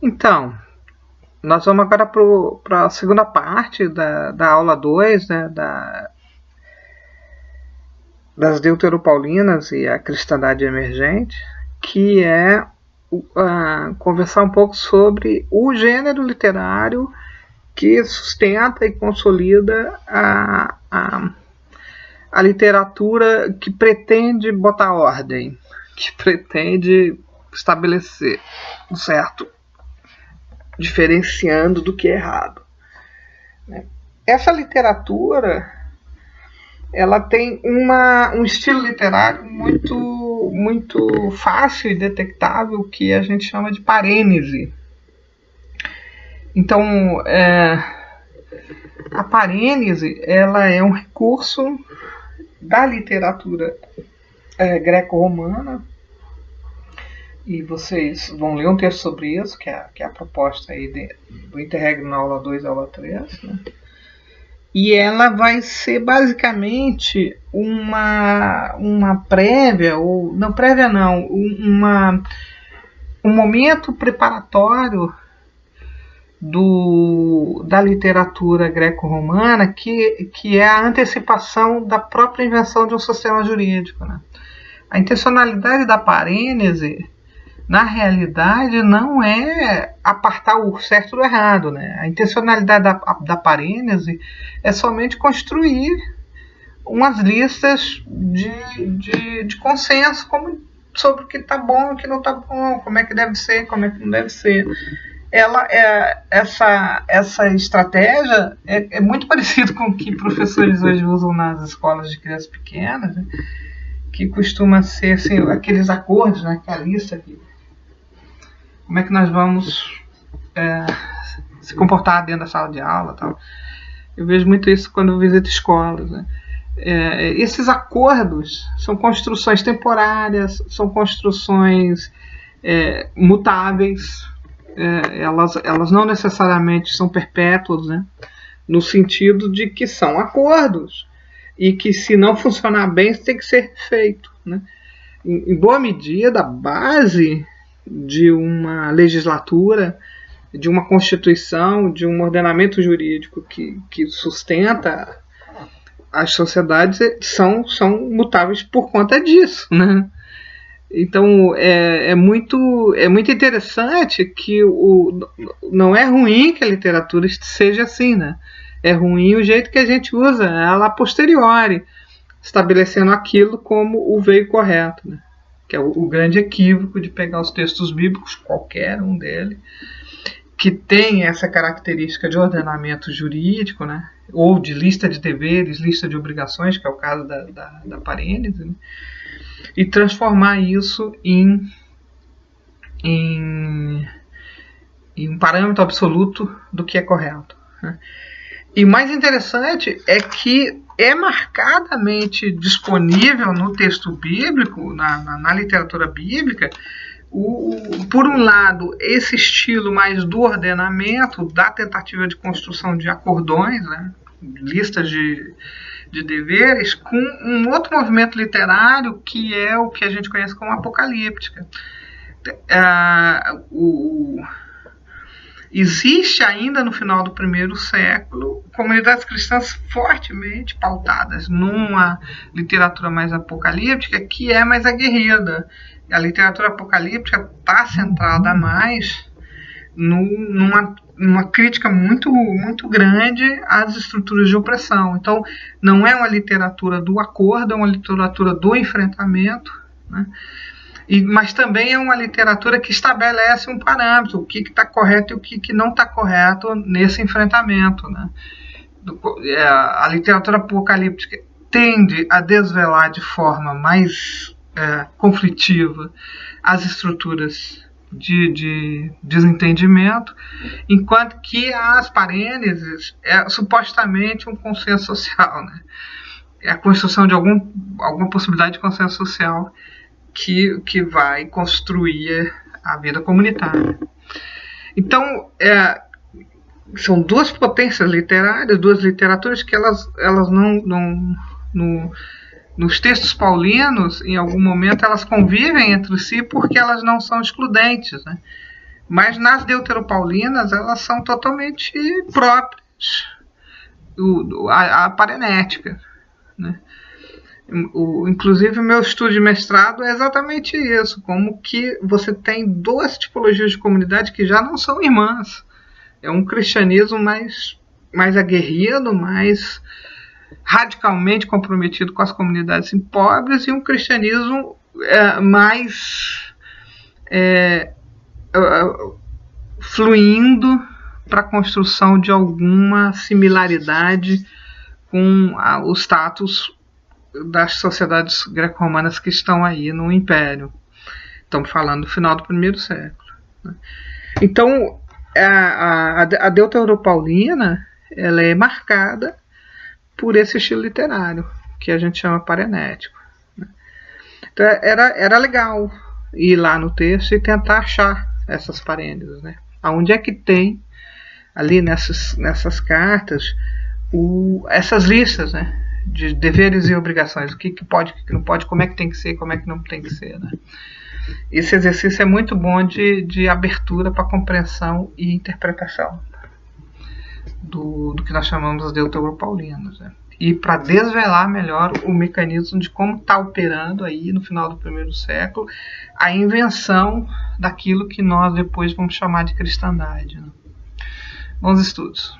Então, nós vamos agora para a segunda parte da aula 2, né, das deuteropaulinas e a cristandade emergente, que é conversar um pouco sobre o gênero literário que sustenta e consolida a literatura que pretende botar ordem, que pretende estabelecer o certo, diferenciando do que é errado. Essa literatura, ela tem um estilo literário muito fácil e detectável, que a gente chama de parênese. Então, a parênese, ela é um recurso da literatura greco-romana, e vocês vão ler um texto sobre isso, que é a proposta aí do Interregno na aula 2 e aula 3, né? E ela vai ser basicamente uma prévia, ou não prévia não, um momento preparatório da literatura greco-romana, que é a antecipação da própria invenção de um sistema jurídico, né? A intencionalidade da parênese, na realidade, não é apartar o certo do errado, né? A intencionalidade da parênese é somente construir umas listas de consenso sobre o que está bom e o que não está bom, como é que deve ser, como é que não deve ser. Essa estratégia é muito parecida com o que professores hoje usam nas escolas de crianças pequenas, né? Que costuma ser assim, aqueles acordos, né? Que é a lista aqui. Como é que nós vamos se comportar dentro da sala de aula, tal. Eu vejo muito isso quando eu visito escolas, né? Esses acordos são construções temporárias, são construções mutáveis, elas não necessariamente são perpétuas, né? No sentido de que são acordos e que, se não funcionar bem, tem que ser feito, né? Em boa medida, a base de uma legislatura, de uma constituição, de um ordenamento jurídico que sustenta as sociedades são mutáveis por conta disso, né? Então é muito interessante que não é ruim que a literatura seja assim, né? É ruim o jeito que a gente usa ela a posteriori, estabelecendo aquilo como o veio correto, né? Que é o grande equívoco de pegar os textos bíblicos, qualquer um deles, que tem essa característica de ordenamento jurídico, né? Ou de lista de deveres, lista de obrigações, que é o caso da parênese, né? E transformar isso em um parâmetro absoluto do que é correto, né? E o mais interessante é que é marcadamente disponível no texto bíblico, na literatura bíblica, por um lado, esse estilo mais do ordenamento, da tentativa de construção de acordões, né, listas de deveres, com um outro movimento literário que é o que a gente conhece como apocalíptica. Existe ainda no final do primeiro século comunidades cristãs fortemente pautadas numa literatura mais apocalíptica, que é mais aguerrida. A literatura apocalíptica está centrada mais numa crítica muito grande às estruturas de opressão. Então, não é uma literatura do acordo, é uma literatura do enfrentamento, né? Mas também é uma literatura que estabelece um parâmetro, o que está correto e o que não está correto nesse enfrentamento, né? A literatura apocalíptica tende a desvelar de forma mais conflitiva as estruturas de desentendimento, enquanto que as parêneses é supostamente um consenso social, né? É a construção de alguma possibilidade de consenso social que vai construir a vida comunitária. Então, são duas potências literárias, duas literaturas que elas não nos textos paulinos, em algum momento, elas convivem entre si porque elas não são excludentes, né? Mas nas deuteropaulinas elas são totalmente próprias, a parenética, né? Inclusive o meu estudo de mestrado é exatamente isso, como que você tem duas tipologias de comunidade que já não são irmãs. É um cristianismo mais aguerrido, mais radicalmente comprometido com as comunidades pobres, e um cristianismo mais fluindo para a construção de alguma similaridade com o status das sociedades greco-romanas que estão aí no Império. Estamos falando do final do primeiro século, né? Então, a deuteropaulina ela é marcada por esse estilo literário, que a gente chama parenético, né? Então, era legal ir lá no texto e tentar achar essas parênteses, né? Aonde é que tem, ali nessas cartas, essas listas, né, de deveres e obrigações, o que pode, o que não pode, como é que tem que ser, como é que não tem que ser, né? Esse exercício é muito bom de abertura para compreensão e interpretação do que nós chamamos de deuteropaulinos, né? E para desvelar melhor o mecanismo de como está operando aí no final do primeiro século a invenção daquilo que nós depois vamos chamar de cristandade, né? Bons estudos.